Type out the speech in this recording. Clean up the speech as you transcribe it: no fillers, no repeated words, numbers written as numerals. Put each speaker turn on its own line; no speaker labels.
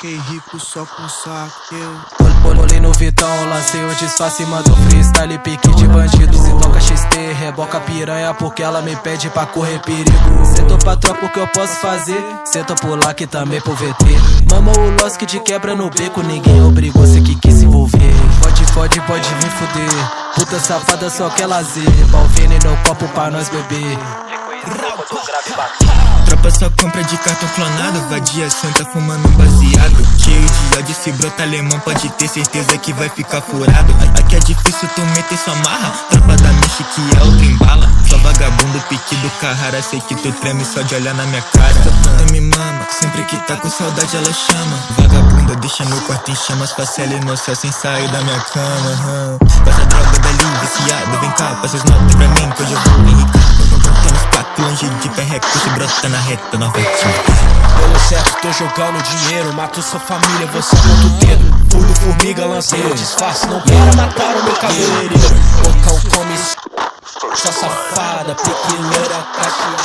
Fiquei rico só com saque.
Olhei no Vitão, lancei o disfarce, mando freestyle, pique de bandido. Se toca XT, reboca piranha porque ela me pede pra correr perigo. Sentou pra tropa o que eu posso fazer, senta por lá que também pro VT. Mama o Lost de quebra no beco, ninguém obrigou, cê que quis se envolver. Pode vir fuder, puta safada só quer lazer. Balvene no copo pra nós beber.
Tropa só compra de cartão clonado, vadia santa fumando um baseado. Cheio de ódio, esse brota alemão pode ter certeza que vai ficar furado. Aqui é difícil tu meter sua marra, tropa da mexe que é outra embala. Só vagabundo, pique do Carrara, sei que tu treme só de olhar na minha cara. Tu me mama, sempre que tá com saudade ela chama. Vagabunda deixa meu quarto em chamas, faça ela no céu sem sair da minha cama. Passa droga dali, viciado, vem cá, passa as notas pra mim que hoje eu vou enricar. Longe de perreco, se brota na reta, na rotina.
Pelo certo, tô jogando dinheiro, mato sua família, você aponta o dedo. Furo formiga, lancei o disfarce, não para matar o meu cabeleireiro. Bocão come sua safada, pique loira, cacheada.